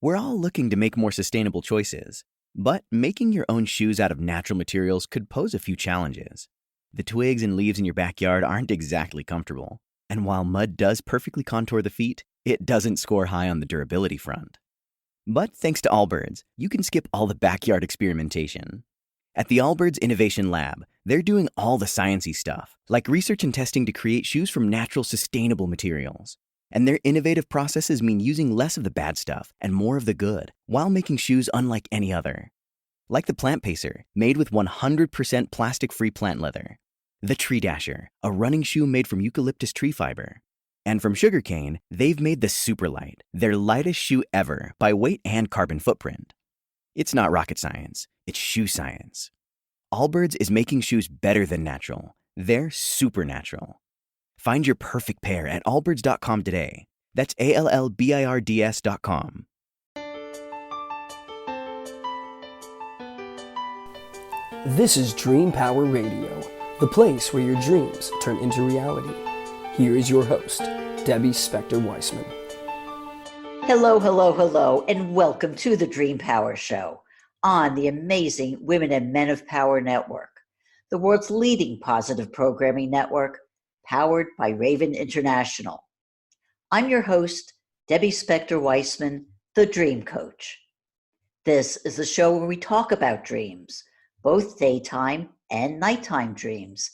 We're all looking to make more sustainable choices, but making your own shoes out of natural materials could pose a few challenges. The twigs and leaves in your backyard aren't exactly comfortable, and while mud does perfectly contour the feet, it doesn't score high on the durability front. But thanks to Allbirds, you can skip all the backyard experimentation. At the Allbirds Innovation Lab, they're doing all the sciencey stuff, like research and testing to create shoes from natural, sustainable materials. And their innovative processes mean using less of the bad stuff and more of the good, while making shoes unlike any other. Like the Plant Pacer, made with 100% plastic-free plant leather. The Tree Dasher, a running shoe made from eucalyptus tree fiber. And from sugarcane, they've made the Superlight, their lightest shoe ever by weight and carbon footprint. It's not rocket science, it's shoe science. Allbirds is making shoes better than natural. They're supernatural. Find your perfect pair at allbirds.com today. That's ALLBIRDS.com. This is Dream Power Radio, the place where your dreams turn into reality. Here is your host, Debbie Spector-Weissman. Hello, hello, hello, and welcome to the Dream Power Show on the amazing Women and Men of Power Network, the world's leading positive programming network, powered by Raven International. I'm your host, Debbie Spector-Weissman, the Dream Coach. This is the show where we talk about dreams, both daytime and nighttime dreams,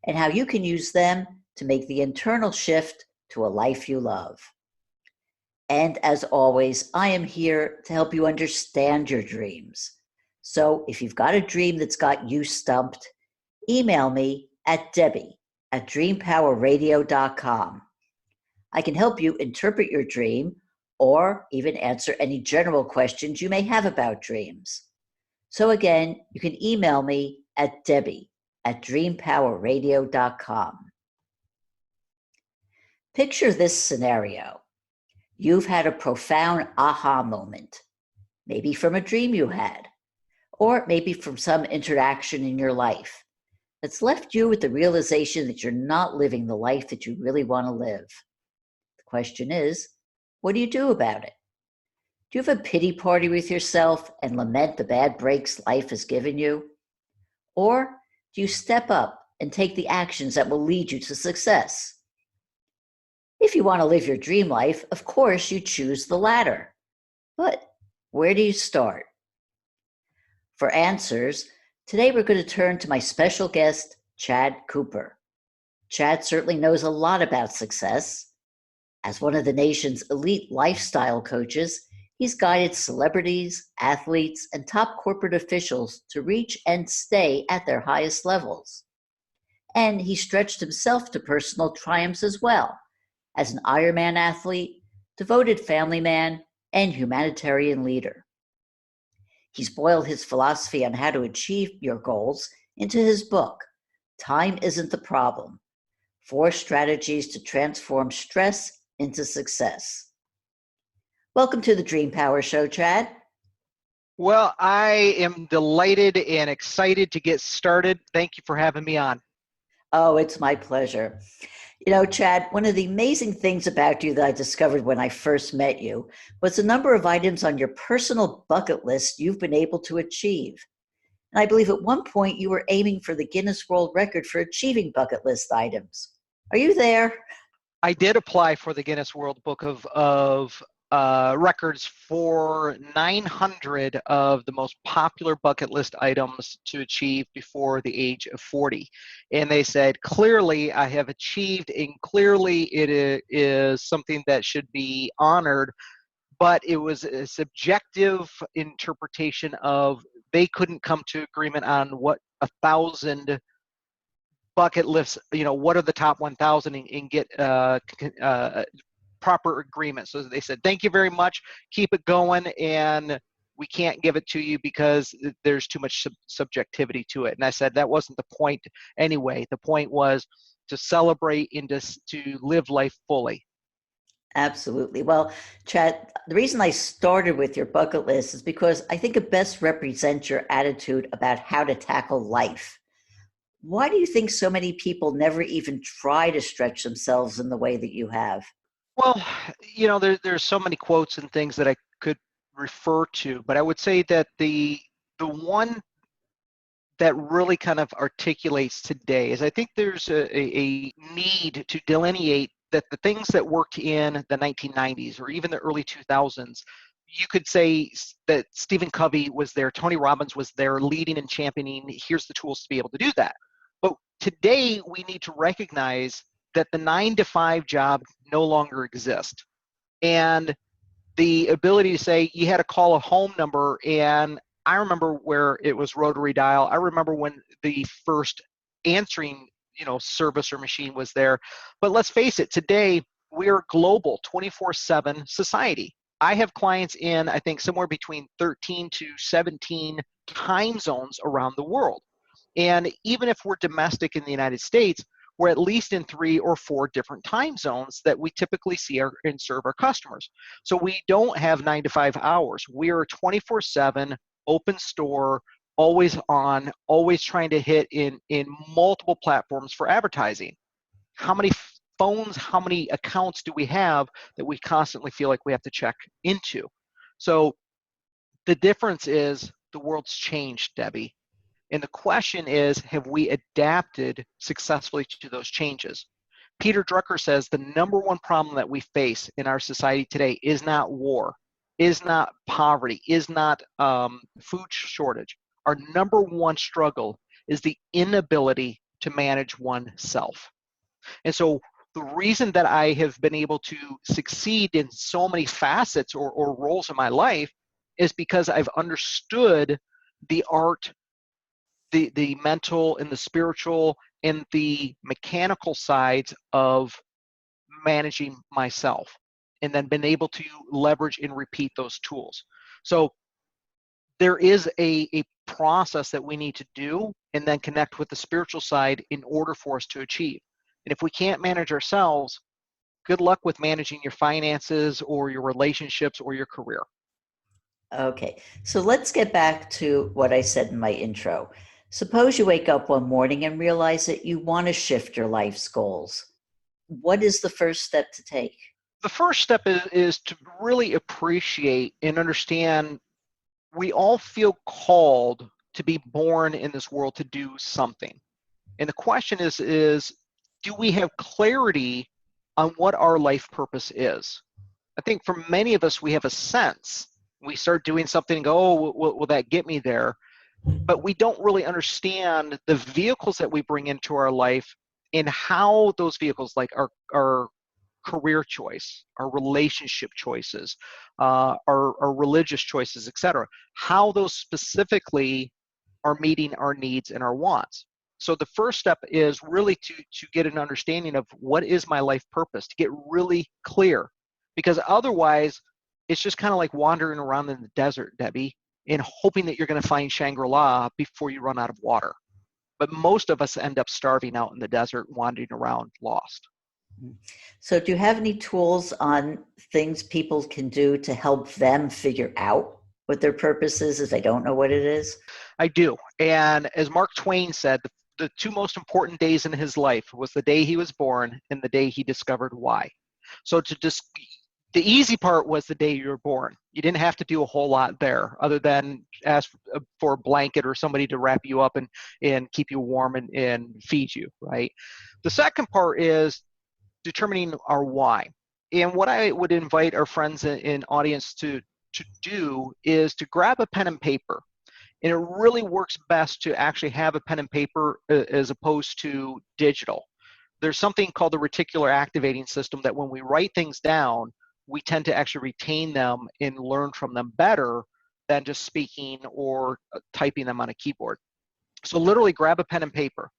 and how you can use them to make the internal shift to a life you love. And as always, I am here to help you understand your dreams. So if you've got a dream that's got you stumped, email me at debbie@dreampowerradio.com. I can help you interpret your dream or even answer any general questions you may have about dreams. So again, you can email me at debbie@dreampowerradio.com. Picture this scenario. You've had a profound aha moment, maybe from a dream you had, or maybe from some interaction in your life that's left you with the realization that you're not living the life that you really want to live. The question is, what do you do about it? Do you have a pity party with yourself and lament the bad breaks life has given you? Or do you step up and take the actions that will lead you to success? If you want to live your dream life, of course you choose the latter. But where do you start? For answers, today we're going to turn to my special guest, Chad Cooper. Chad certainly knows a lot about success. As one of the nation's elite lifestyle coaches, he's guided celebrities, athletes, and top corporate officials to reach and stay at their highest levels. And he stretched himself to personal triumphs as well, as an Ironman athlete, devoted family man, and humanitarian leader. He's boiled his philosophy on how to achieve your goals into his book, Time Isn't the Problem: 4 Strategies to Transform Stress into Success. Welcome to the Dream Power Show, Chad. Well, I am delighted and excited to get started. Thank you for having me on. Oh, it's my pleasure. You know, Chad, one of the amazing things about you that I discovered when I first met you was the number of items on your personal bucket list you've been able to achieve. And I believe at one point you were aiming for the Guinness World Record for achieving bucket list items. Are you there? I did apply for the Guinness World Book of Records for 900 of the most popular bucket list items to achieve before the age of 40. And they said, clearly I have achieved, and clearly it is something that should be honored, but it was a subjective interpretation of they couldn't come to agreement on what 1,000 bucket lists, what are the top 1,000 and get proper agreement. So they said, thank you very much, keep it going, and we can't give it to you because there's too much subjectivity to it. And I said that wasn't the point anyway. The point was to celebrate and to live life fully. Absolutely. Well, Chad, the reason I started with your bucket list is because I think it best represents your attitude about how to tackle life. Why do you think so many people never even try to stretch themselves in the way that you have? Well, there's so many quotes and things that I could refer to, but I would say that the one that really kind of articulates today is I think there's a need to delineate that the things that worked in the 1990s or even the early 2000s, you could say that Stephen Covey was there, Tony Robbins was there leading and championing, here's the tools to be able to do that. But today we need to recognize that the 9-to-5 job no longer exists. And the ability to say you had to call a home number, and I remember where it was rotary dial. I remember when the first answering, service or machine was there. But let's face it, today we're a global 24/7 society. I have clients in, I think, somewhere between 13 to 17 time zones around the world. And even if we're domestic in the United States, we're at least in 3 or 4 different time zones that we typically see and serve our customers. So we don't have 9-to-5 hours. We are 24/7, open store, always on, always trying to hit in multiple platforms for advertising. How many phones, how many accounts do we have that we constantly feel like we have to check into? So the difference is the world's changed, Debbie. And the question is, have we adapted successfully to those changes? Peter Drucker says the number one problem that we face in our society today is not war, is not poverty, is not food shortage. Our number one struggle is the inability to manage oneself. And so the reason that I have been able to succeed in so many facets or roles in my life is because I've understood the art, the mental and the spiritual and the mechanical sides of managing myself, and then been able to leverage and repeat those tools. So there is a process that we need to do and then connect with the spiritual side in order for us to achieve. And if we can't manage ourselves, good luck with managing your finances or your relationships or your career. Okay, so let's get back to what I said in my intro. Suppose you wake up one morning and realize that you want to shift your life's goals. What is the first step to take? The first step is to really appreciate and understand we all feel called to be born in this world to do something. And the question is do we have clarity on what our life purpose is? I think for many of us, we have a sense. We start doing something and go, oh, will that get me there? But we don't really understand the vehicles that we bring into our life and how those vehicles, like our career choice, our relationship choices, our religious choices, etc., how those specifically are meeting our needs and our wants. So the first step is really to get an understanding of what is my life purpose, to get really clear. Because otherwise, it's just kind of like wandering around in the desert, Debbie, and hoping that you're going to find Shangri-La before you run out of water. But most of us end up starving out in the desert, wandering around lost. So do you have any tools on things people can do to help them figure out what their purpose is if they don't know what it is? I do. And as Mark Twain said, the 2 most important days in his life was the day he was born and the day he discovered why. So the easy part was the day you were born. You didn't have to do a whole lot there other than ask for a blanket or somebody to wrap you up and keep you warm and feed you, right? The second part is determining our why. And what I would invite our friends in audience to do is to grab a pen and paper. And it really works best to actually have a pen and paper as opposed to digital. There's something called the reticular activating system that when we write things down, we tend to actually retain them and learn from them better than just speaking or typing them on a keyboard. So literally grab a pen and paper.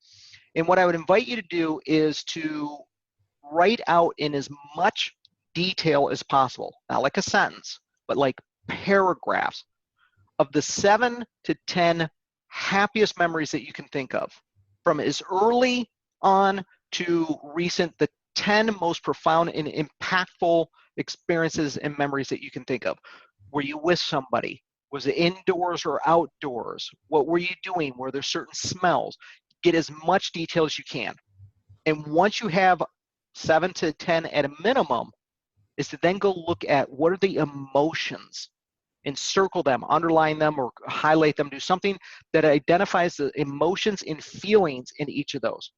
And what I would invite you to do is to write out in as much detail as possible, not like a sentence, but like paragraphs of the 7 to 10 happiest memories that you can think of, from as early on to recent, the 10 most profound and impactful experiences and memories that you can think of. Were you with somebody? Was it indoors or outdoors? What were you doing? Were there certain smells? Get as much detail as you can. And once you have 7 to 10 at a minimum, is to then go look at what are the emotions and circle them, underline them, or highlight them. Do something that identifies the emotions and feelings in each of those.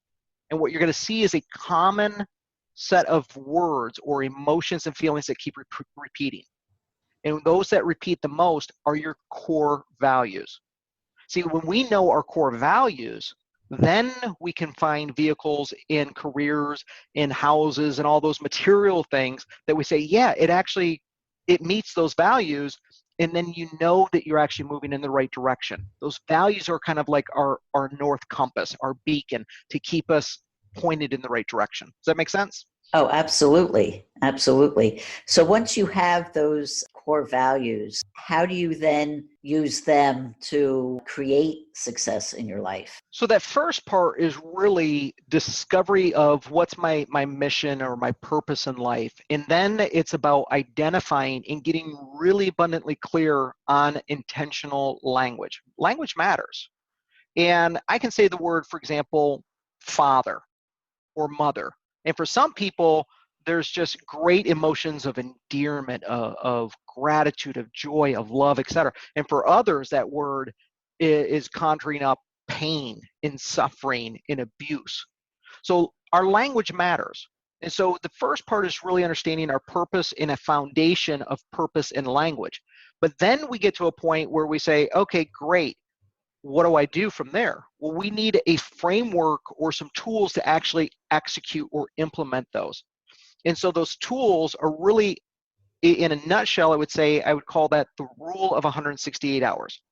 And what you're going to see is a common set of words or emotions and feelings that keep repeating. And those that repeat the most are your core values. See, when we know our core values, then we can find vehicles in careers, in houses, and all those material things that we say, yeah, it meets those values. And then you know that you're actually moving in the right direction. Those values are kind of like our north compass, our beacon to keep us pointed in the right direction. Does that make sense? Oh, absolutely. Absolutely. So once you have those core values, how do you then use them to create success in your life? So that first part is really discovery of what's my mission or my purpose in life. And then it's about identifying and getting really abundantly clear on intentional language. Language matters. And I can say the word, for example, father or mother. And for some people, there's just great emotions of endearment, of gratitude, of joy, of love, etc. And for others, that word is conjuring up pain and suffering and abuse. So our language matters. And so the first part is really understanding our purpose in a foundation of purpose and language. But then we get to a point where we say, okay, great. What do I do from there? Well, we need a framework or some tools to actually execute or implement those. And so those tools are really, in a nutshell, I would call that the rule of 168 hours.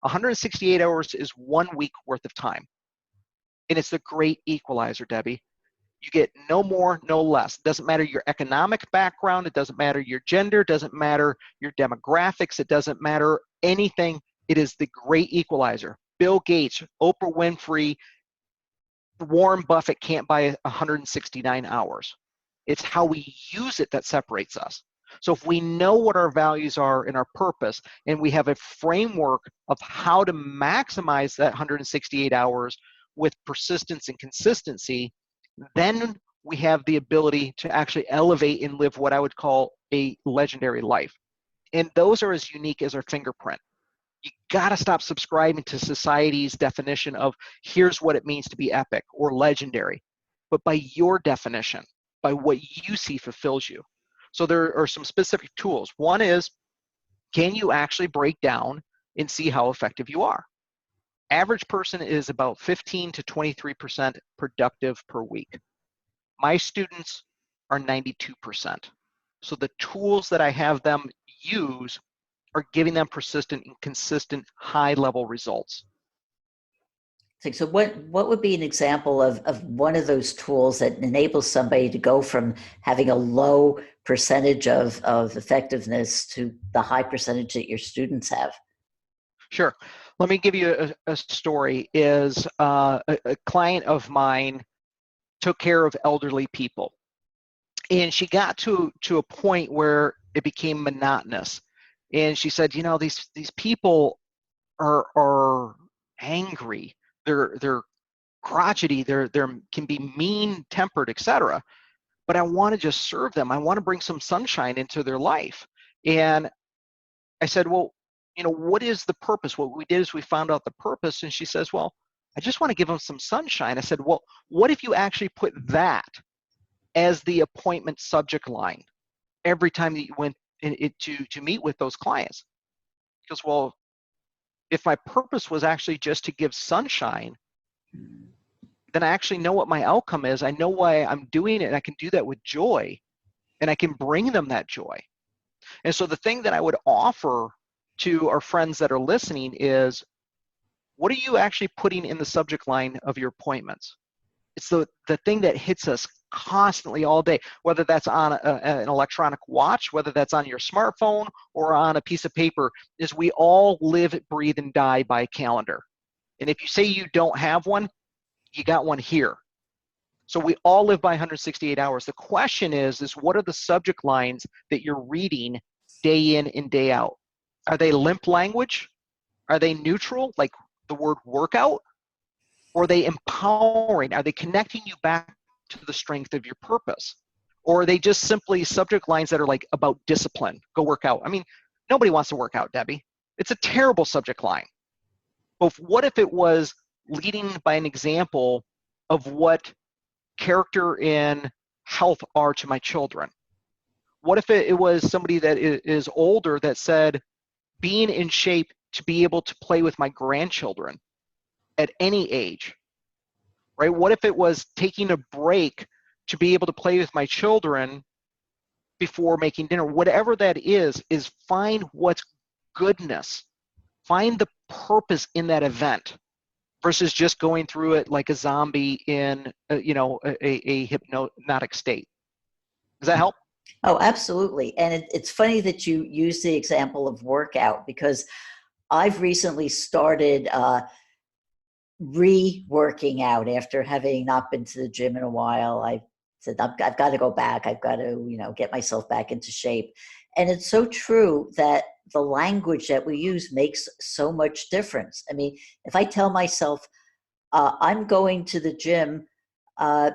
168 hours is 1 week worth of time. And it's the great equalizer, Debbie. You get no more, no less. It doesn't matter your economic background. It doesn't matter your gender. It doesn't matter your demographics. It doesn't matter anything. It is the great equalizer. Bill Gates, Oprah Winfrey, Warren Buffett can't buy 169 hours. It's how we use it that separates us. So if we know what our values are and our purpose, and we have a framework of how to maximize that 168 hours with persistence and consistency, then we have the ability to actually elevate and live what I would call a legendary life. And those are as unique as our fingerprint. You got to stop subscribing to society's definition of here's what it means to be epic or legendary, but by your definition, by what you see fulfills you. So there are some specific tools. One is, can you actually break down and see how effective you are? Average person is about 15 to 23% productive per week. My students are 92%. So the tools that I have them use are giving them persistent and consistent high-level results. So what would be an example of one of those tools that enables somebody to go from having a low percentage of effectiveness to the high percentage that your students have? Sure. Let me give you a story. A client of mine took care of elderly people. And she got to a point where it became monotonous. And she said, you know, these people are angry. They're crotchety. They're can be mean-tempered, etc. But I want to just serve them. I want to bring some sunshine into their life. And I said, well, you know, what is the purpose? What we did is we found out the purpose. And she says, well, I just want to give them some sunshine. I said, well, what if you actually put that as the appointment subject line every time that you went to meet with those clients? Because, well, if my purpose was actually just to give sunshine, then I actually know what my outcome is. I know why I'm doing it, and I can do that with joy, and I can bring them that joy. And so the thing that I would offer to our friends that are listening is, what are you actually putting in the subject line of your appointments? It's the thing that hits us constantly all day, whether that's on an electronic watch, whether that's on your smartphone or on a piece of paper, is we all live, breathe, and die by a calendar. And if you say you don't have one, you got one here. So we all live by 168 hours. The question is what are the subject lines that you're reading day in and day out? Are they limp language? Are they neutral, like the word workout? Or are they empowering? Are they connecting you back to the strength of your purpose? Or are they just simply subject lines that are like about discipline, go work out? I mean, Nobody wants to work out, Debbie. It's a terrible subject line. But what if it was leading by an example of what character and health are to my children? What if it was somebody that is older that said, being in shape to be able to play with my grandchildren at any age, right? What if it was taking a break to be able to play with my children before making dinner? Whatever that is find what's goodness. Find the purpose in that event versus just going through it like a zombie in, a hypnotic state. Does that help? Oh, absolutely. And it's funny that you use the example of workout, because I've recently started re-working out after having not been to the gym in a while. I said, I've got to go back. I've got to, get myself back into shape. And it's so true that the language that we use makes so much difference. I mean, if I tell myself, I'm going to the gym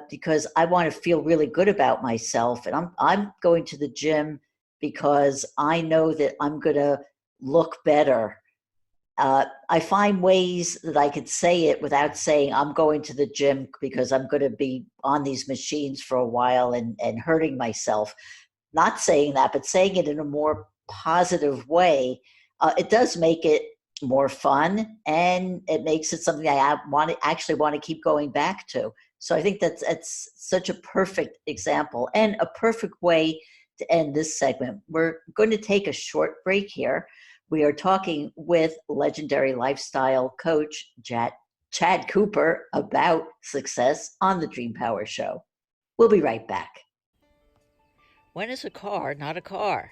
because I want to feel really good about myself, and I'm going to the gym because I know that I'm going to look better. I find ways that I could say it without saying I'm going to the gym because I'm going to be on these machines for a while and hurting myself. Not saying that, but saying it in a more positive way. It does make it more fun, and it makes it something I actually want to keep going back to. So I think that's such a perfect example and a perfect way to end this segment. We're going to take a short break here. We are talking with legendary lifestyle coach Chad Cooper about success on the Dream Power Show. We'll be right back. When is a car not a car?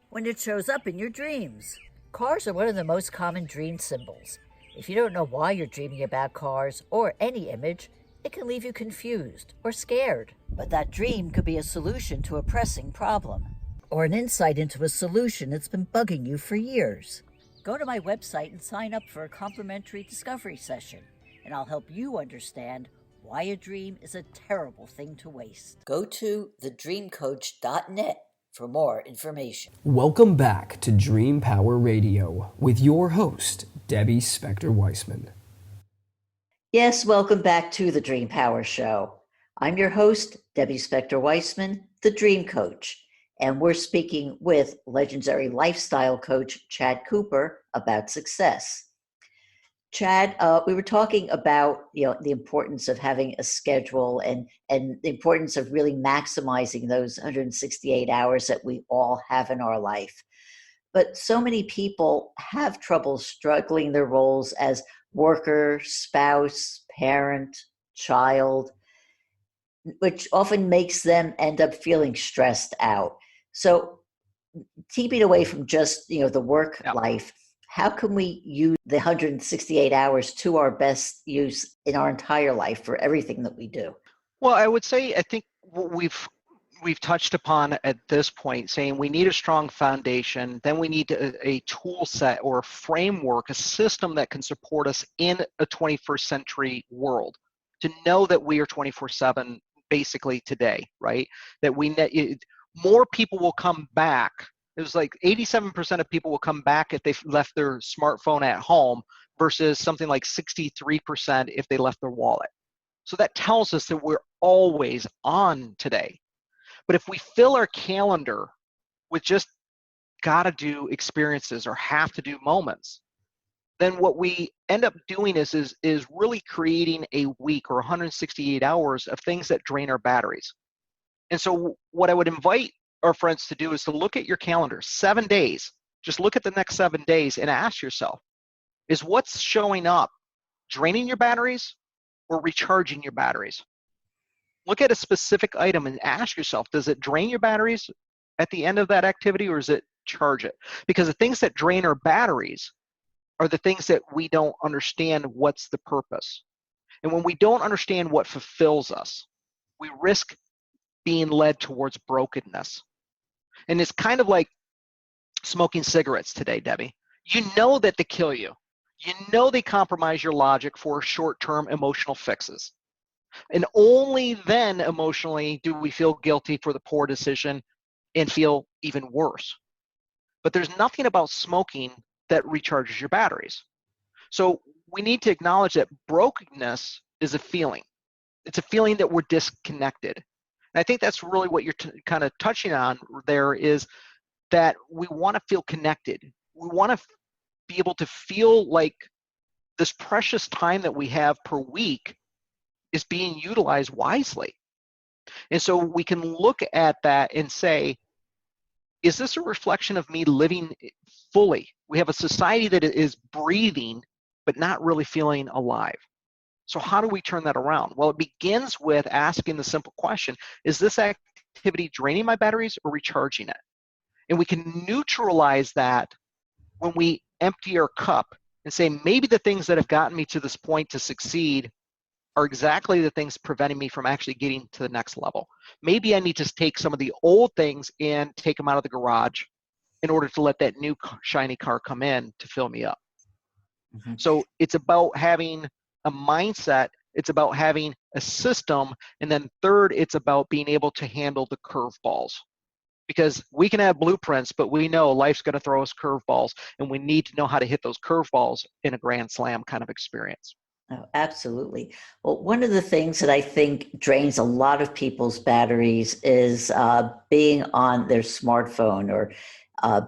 When it shows up in your dreams. Cars are one of the most common dream symbols. If you don't know why you're dreaming about cars or any image, it can leave you confused or scared. But that dream could be a solution to a pressing problem, or an insight into a solution that's been bugging you for years. Go to my website and sign up for a complimentary discovery session, and I'll help you understand why a dream is a terrible thing to waste. Go to thedreamcoach.net for more information. Welcome back to Dream Power Radio with your host, Debbie Spector-Weissman. Yes, welcome back to the Dream Power Show. I'm your host, Debbie Spector-Weissman, the Dream Coach, and we're speaking with legendary lifestyle coach Chad Cooper about success. Chad, we were talking about the importance of having a schedule and the importance of really maximizing those 168 hours that we all have in our life. But so many people have trouble struggling their roles as worker, spouse, parent, child, which often makes them end up feeling stressed out. So keeping away from just the work life, how can we use the 168 hours to our best use in our entire life for everything that we do? Well, I would say, I think what we've touched upon at this point, saying we need a strong foundation, then we need a tool set or a framework, a system that can support us in a 21st century world, to know that we are 24/7 basically today, right? That more people will come back. It was like 87% of people will come back if they left their smartphone at home versus something like 63% if they left their wallet. So that tells us that we're always on today. But if we fill our calendar with just gotta do experiences or have to do moments, then what we end up doing is really creating a week or 168 hours of things that drain our batteries. And so what I would invite our friends to do is to look at your calendar, 7 days. Just look at the next 7 days and ask yourself, is what's showing up draining your batteries or recharging your batteries? Look at a specific item and ask yourself, does it drain your batteries at the end of that activity or does it charge it? Because the things that drain our batteries are the things that we don't understand what's the purpose. And when we don't understand what fulfills us, we risk being led towards brokenness. And it's kind of like smoking cigarettes today, Debbie. You know that they kill you. You know they compromise your logic for short-term emotional fixes. And only then emotionally do we feel guilty for the poor decision and feel even worse. but there's nothing about smoking that recharges your batteries. So we need to acknowledge that brokenness is a feeling. It's a feeling that we're disconnected. And I think that's really what you're kind of touching on there, is that we want to feel connected. We want to be able to feel like this precious time that we have per week is being utilized wisely. And so we can look at that and say, is this a reflection of me living fully? We have a society that is breathing, but not really feeling alive. So how do we turn that around? Well, it begins with asking the simple question, is this activity draining my batteries or recharging it? And we can neutralize that when we empty our cup and say, maybe the things that have gotten me to this point to succeed are exactly the things preventing me from actually getting to the next level. Maybe I need to take some of the old things and take them out of the garage in order to let that new shiny car come in to fill me up. Mhm. So it's about having a mindset, it's about having a system, and then third, it's about being able to handle the curveballs. Because we can have blueprints, but we know life's going to throw us curveballs, and we need to know how to hit those curveballs in a grand slam kind of experience. Oh, absolutely. Well, one of the things that I think drains a lot of people's batteries is being on their smartphone or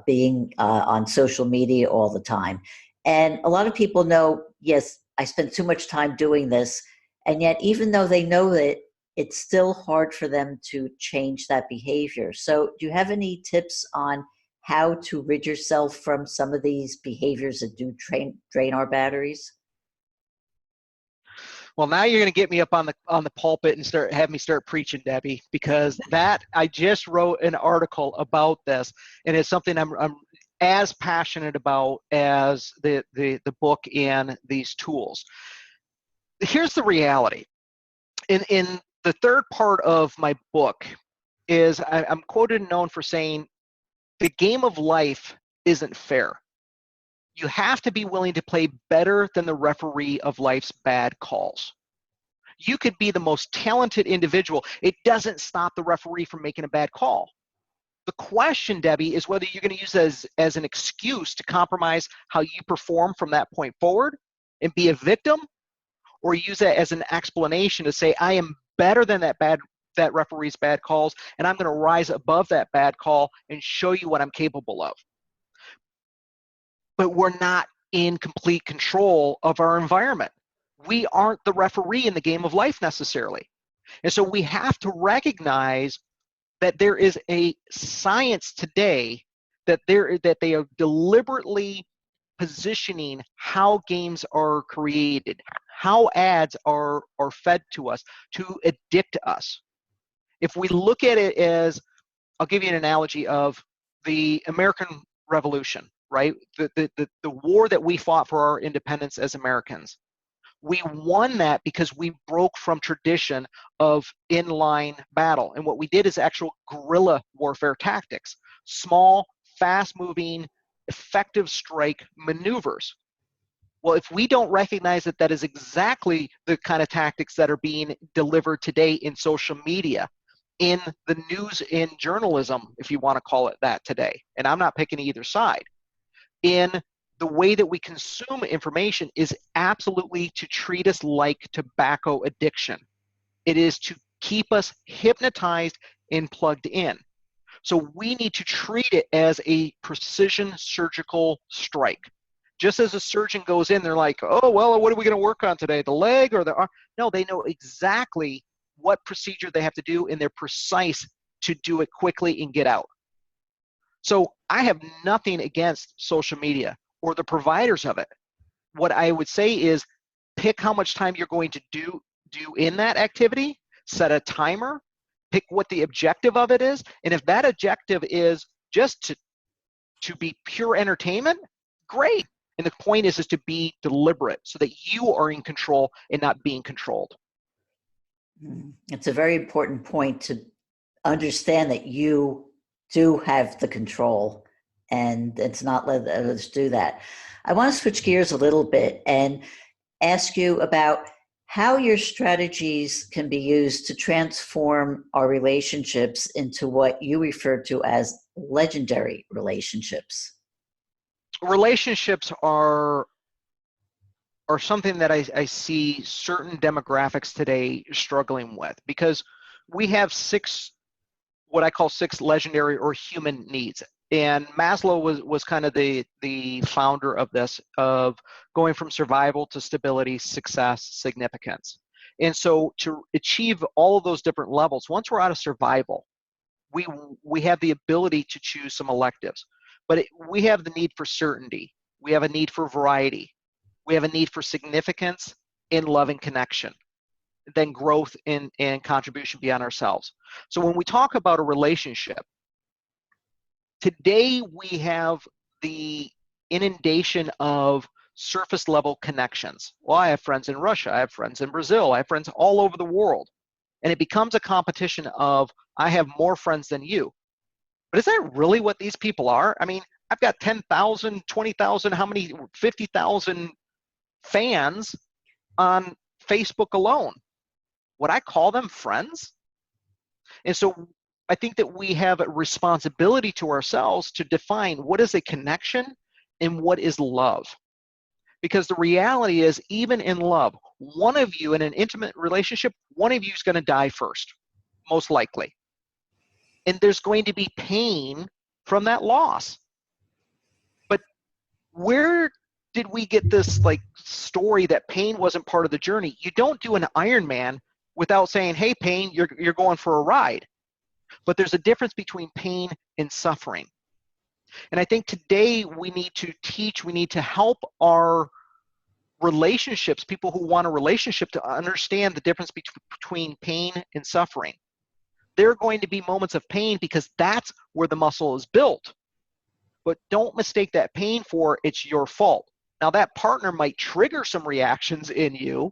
being on social media all the time. And a lot of people know, yes, I spend too much time doing this. And yet, even though they know it, it's still hard for them to change that behavior. So, do you have any tips on how to rid yourself from some of these behaviors that do drain our batteries? Well, now you're going to get me up on the pulpit and have me start preaching, Debbie, because that I just wrote an article about this, and it's something I'm as passionate about as the book and these tools. Here's the reality. In the third part of my book is I'm quoted and known for saying, the game of life isn't fair. You have to be willing to play better than the referee of life's bad calls. You could be the most talented individual. It doesn't stop the referee from making a bad call. The question, Debbie, is whether you're going to use it as an excuse to compromise how you perform from that point forward and be a victim, or use it as an explanation to say, I am better than that referee's bad calls, and I'm going to rise above that bad call and show you what I'm capable of. But we're not in complete control of our environment. We aren't the referee in the game of life necessarily. And so we have to recognize that there is a science today that they are deliberately positioning how games are created, how ads are fed to us to addict us. If we look at it as, I'll give you an analogy of the American Revolution, right? The war that we fought for our independence as Americans. We won that because we broke from tradition of inline battle. And what we did is actual guerrilla warfare tactics, small, fast-moving, effective strike maneuvers. Well, if we don't recognize that that is exactly the kind of tactics that are being delivered today in social media, in the news, in journalism, if you want to call it that today, and I'm not picking either side, in the way that we consume information is absolutely to treat us like tobacco addiction. It is to keep us hypnotized and plugged in. So we need to treat it as a precision surgical strike. Just as a surgeon goes in, they're like, oh, well, what are we going to work on today? The leg or the arm? No, they know exactly what procedure they have to do, and they're precise to do it quickly and get out. So I have nothing against social media or the providers of it. What I would say is pick how much time you're going to do in that activity, set a timer, pick what the objective of it is, and if that objective is just to be pure entertainment, great. And the point is to be deliberate so that you are in control and not being controlled. It's a very important point to understand that you do have the control and it's not let others do that. I want to switch gears a little bit and ask you about how your strategies can be used to transform our relationships into what you refer to as legendary relationships. Relationships are something that I see certain demographics today struggling with, because we have what I call six legendary or human needs. And Maslow was kind of the founder of this, of going from survival to stability, success, significance. And so to achieve all of those different levels, once we're out of survival, we have the ability to choose some electives. But we have the need for certainty. We have a need for variety. We have a need for significance in love and connection, then growth and contribution beyond ourselves. So when we talk about a relationship, today we have the inundation of surface level connections. Well, I have friends in Russia, I have friends in Brazil, I have friends all over the world. And it becomes a competition of, I have more friends than you. But is that really what these people are? I mean, I've got 10,000, 20,000, how many, 50,000 fans on Facebook alone. Would I call them friends? And so I think that we have a responsibility to ourselves to define what is a connection and what is love. Because the reality is, even in love, one of you in an intimate relationship, one of you is going to die first, most likely. And there's going to be pain from that loss. But where did we get this like story that pain wasn't part of the journey? You don't do an Ironman without saying, hey, pain, you're going for a ride. But there's a difference between pain and suffering. And I think today we need to help our relationships, people who want a relationship, to understand the difference between pain and suffering. There are going to be moments of pain because that's where the muscle is built. But don't mistake that pain for it's your fault. Now that partner might trigger some reactions in you,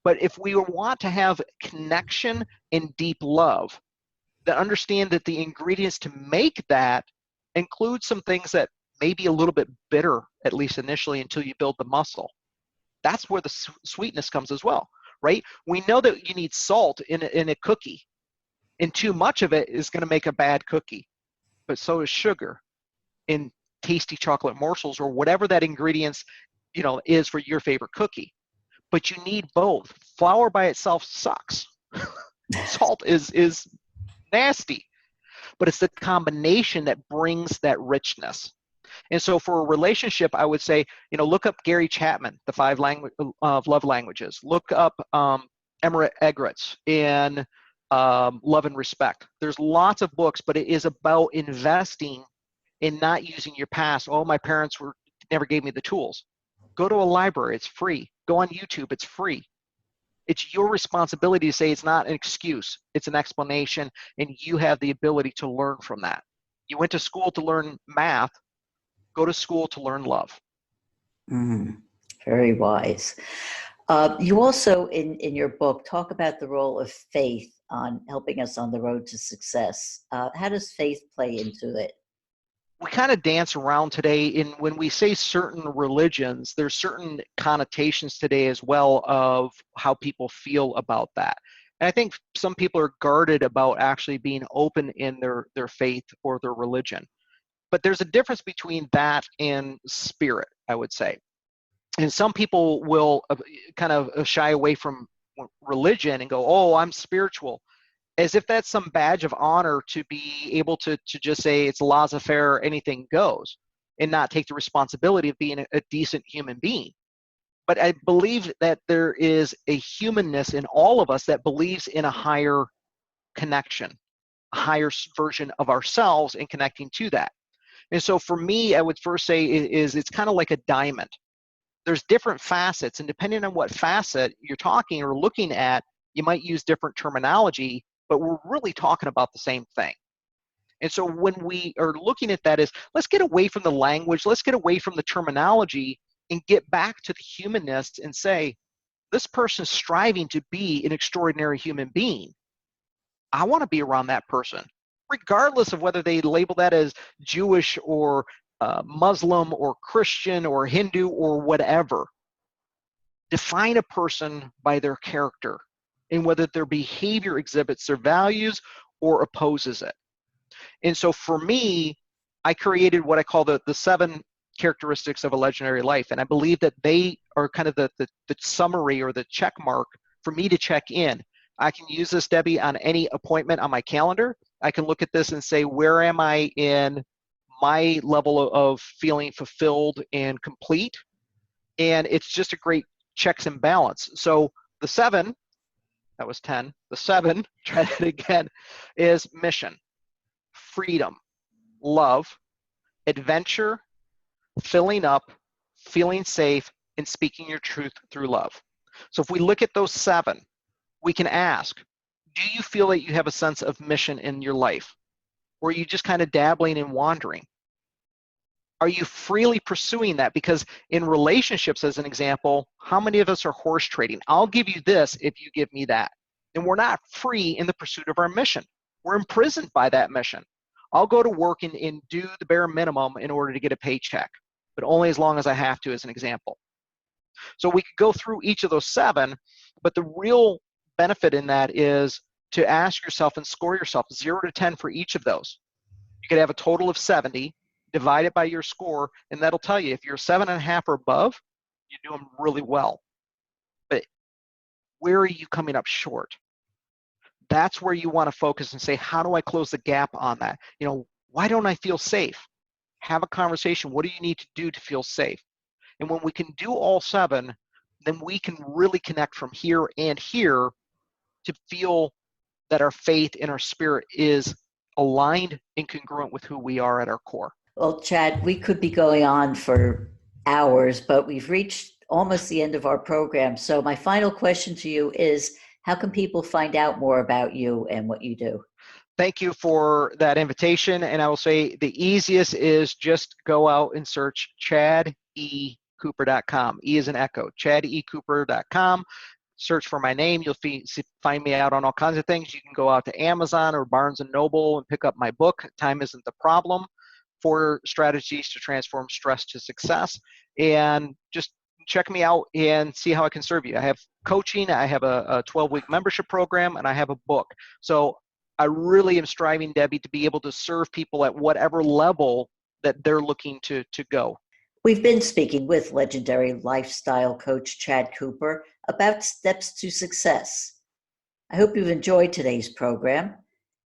but if we want to have connection and deep love, then understand that the ingredients to make that include some things that may be a little bit bitter, at least initially, until you build the muscle. That's where the sweetness comes as well, right? We know that you need salt in a cookie, and too much of it is going to make a bad cookie, but so is sugar in tasty chocolate morsels or whatever that ingredients, is for your favorite cookie. But you need both. Flour by itself sucks. Salt is nasty, but it's the combination that brings that richness. And so for a relationship, I would say, look up Gary Chapman, The 5 Love Languages. Look up Emmerich Eggert's in Love and Respect. There's lots of books, but it is about investing in not using your past. Oh, my parents never gave me the tools. Go to a library, it's free. Go on YouTube, it's free. It's your responsibility to say it's not an excuse, it's an explanation, and you have the ability to learn from that. You went to school to learn math, go to school to learn love. Very wise. You also, in your book, talk about the role of faith on helping us on the road to success. How does faith play into it? We kind of dance around today when we say certain religions, there's certain connotations today as well of how people feel about that. And I think some people are guarded about actually being open in their faith or their religion. But there's a difference between that and spirit, I would say. And some people will kind of shy away from religion and go, oh, I'm spiritual, as if that's some badge of honor to be able to just say it's laissez-faire, anything goes, and not take the responsibility of being a decent human being. But I believe that there is a humanness in all of us that believes in a higher connection, a higher version of ourselves, and connecting to that. And so for me, I would first say it's kind of like a diamond. There's different facets, and depending on what facet you're talking or looking at, you might use different terminology, but we're really talking about the same thing. And so when we are looking at that, is let's get away from the language, let's get away from the terminology and get back to the humanness and say, this person's striving to be an extraordinary human being. I want to be around that person, regardless of whether they label that as Jewish or Muslim or Christian or Hindu or whatever. define a person by their character and whether their behavior exhibits their values or opposes it. And so for me, I created what I call the 7 characteristics of a legendary life. And I believe that they are kind of the summary or the check mark for me to check in. I can use this, Debbie, on any appointment on my calendar. I can look at this and say, where am I in my level of feeling fulfilled and complete? And it's just a great checks and balance. So the 7, that was 10, the 7, try that again, is mission, freedom, love, adventure, filling up, feeling safe, and speaking your truth through love. So if we look at those 7, we can ask, do you feel that you have a sense of mission in your life? Or are you just kind of dabbling and wandering? Are you freely pursuing that? Because in relationships, as an example, how many of us are horse trading? I'll give you this if you give me that. And we're not free in the pursuit of our mission. We're imprisoned by that mission. I'll go to work and do the bare minimum in order to get a paycheck, but only as long as I have to, as an example. So we could go through each of those 7, but the real benefit in that is to ask yourself and score yourself 0 to 10 for each of those. You could have a total of 70, divide it by your score, and that'll tell you if you're 7.5 or above, you're doing really well. But where are you coming up short? That's where you want to focus and say, how do I close the gap on that? Why don't I feel safe? Have a conversation. What do you need to do to feel safe? And when we can do all 7, then we can really connect from here and here to feel that our faith and our spirit is aligned and congruent with who we are at our core. Well, Chad, we could be going on for hours, but we've reached almost the end of our program. So my final question to you is, how can people find out more about you and what you do? Thank you for that invitation. And I will say the easiest is just go out and search ChadECooper.com. E is in echo, ChadECooper.com. Search for my name. You'll find me out on all kinds of things. You can go out to Amazon or Barnes & Noble and pick up my book, Time Isn't the Problem, 4 Strategies to Transform Stress to Success. And just check me out and see how I can serve you. I have coaching, I have a 12-week membership program, and I have a book. So I really am striving, Debbie, to be able to serve people at whatever level that they're looking to go. We've been speaking with legendary lifestyle coach Chad Cooper about steps to success. I hope you've enjoyed today's program.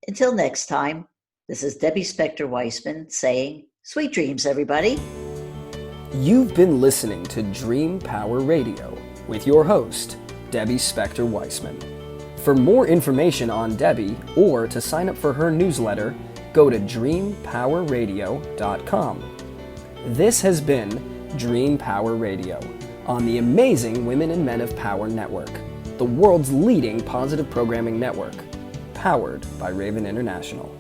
Until next time, this is Debbie Spector-Weissman saying, sweet dreams, everybody. You've been listening to Dream Power Radio with your host, Debbie Spector-Weissman. For more information on Debbie or to sign up for her newsletter, go to dreampowerradio.com. This has been Dream Power Radio on the amazing Women and Men of Power Network, the world's leading positive programming network, powered by Raven International.